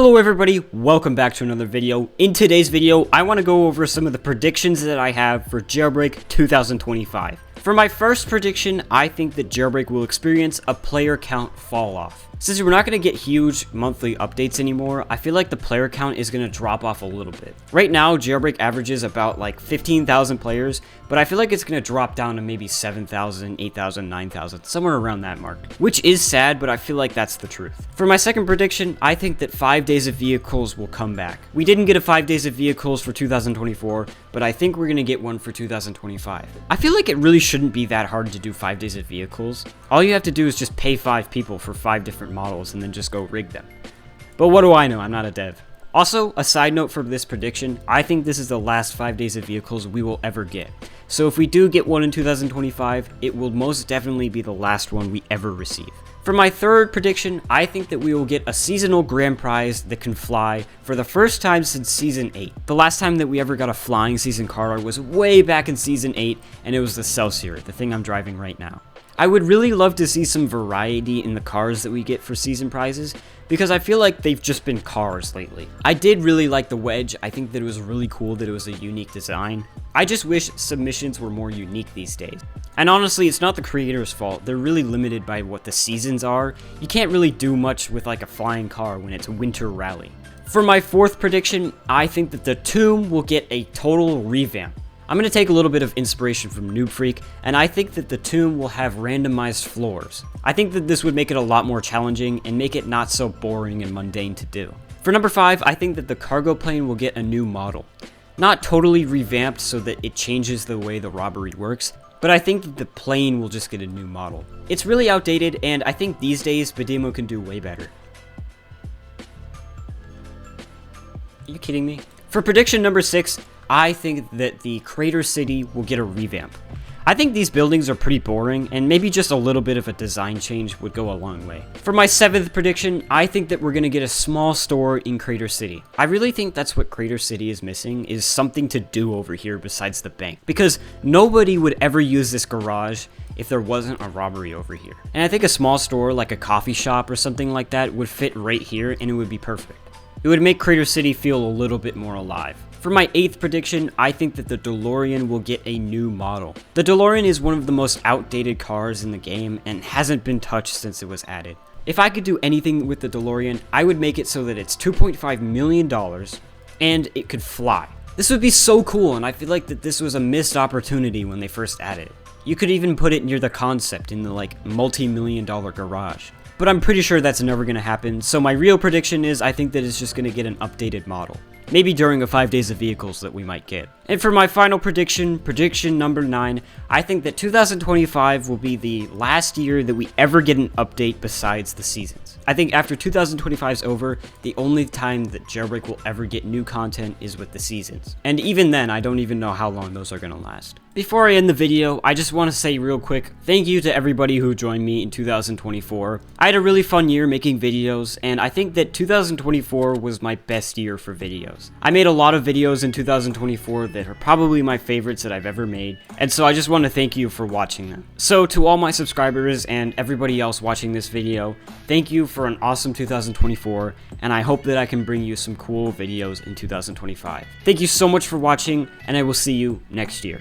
Hello everybody, welcome back to another video. In today's video, I want to go over some of the predictions that I have for Jailbreak 2025. For my first prediction, I think that Jailbreak will experience a player count fall off. Since we're not going to get huge monthly updates anymore, I feel like the player count is going to drop off a little bit. Right now, Jailbreak averages about like 15,000 players, but I feel like it's going to drop down to maybe 7,000, 8,000, 9,000, somewhere around that mark. Which is sad, but I feel like that's the truth. For my second prediction, I think that 5 days of vehicles will come back. We didn't get a 5 days of vehicles for 2024, but I think we're going to get one for 2025. I feel like it really shouldn't be that hard to do 5 days of vehicles. All you have to do is just pay 5 people for 5 different models and then just go rig them. But what do I know? I'm not a dev. Also, a side note for this prediction, I think this is the last 5 days of vehicles we will ever get. So if we do get one in 2025, it will most definitely be the last one we ever receive. For my third prediction, I think that we will get a seasonal grand prize that can fly for the first time since Season 8. The last time that we ever got a flying season car was way back in Season 8, and it was the Celsior, the thing I'm driving right now. I would really love to see some variety in the cars that we get for season prizes, because I feel like they've just been cars lately. I did really like the Wedge. I think that it was really cool that it was a unique design. I just wish submissions were more unique these days. And honestly, it's not the creators' fault. They're really limited by what the seasons are. You can't really do much with like a flying car when it's Winter Rally. For my fourth prediction, I think that the Tomb will get a total revamp. I'm going to take a little bit of inspiration from Noob Freak, and I think that the Tomb will have randomized floors. I think that this would make it a lot more challenging and make it not so boring and mundane to do. For number 5, I think that the cargo plane will get a new model. Not totally revamped so that it changes the way the robbery works, but I think that the plane will just get a new model. It's really outdated, and I think these days Bademo can do way better. Are you kidding me? For prediction number 6, I think that the Crater City will get a revamp. I think these buildings are pretty boring, and maybe just a little bit of a design change would go a long way. For my 7th prediction, I think that we're going to get a small store in Crater City. I really think that's what Crater City is missing, is something to do over here besides the bank. Because nobody would ever use this garage if there wasn't a robbery over here. And I think a small store like a coffee shop or something like that would fit right here, and it would be perfect. It would make Crater City feel a little bit more alive. For my 8th prediction, I think that the DeLorean will get a new model. The DeLorean is one of the most outdated cars in the game and hasn't been touched since it was added. If I could do anything with the DeLorean, I would make it so that it's $2.5 million and it could fly. This would be so cool, and I feel like that this was a missed opportunity when they first added it. You could even put it near the concept in the like multi-million-dollar garage. But I'm pretty sure that's never going to happen, so my real prediction is I think that it's just going to get an updated model. Maybe during a 5 days of vehicles that we might get. And for my final prediction number 9, I think that 2025 will be the last year that we ever get an update besides the seasons. I think after 2025 is over, the only time that Jailbreak will ever get new content is with the seasons. And even then, I don't even know how long those are going to last. Before I end the video, I just want to say real quick, thank you to everybody who joined me in 2024. I had a really fun year making videos, and I think that 2024 was my best year for videos. I made a lot of videos in 2024 that are probably my favorites that I've ever made, and so I just want to thank you for watching them. So to all my subscribers and everybody else watching this video, thank you for an awesome 2024, and I hope that I can bring you some cool videos in 2025. Thank you so much for watching, and I will see you next year.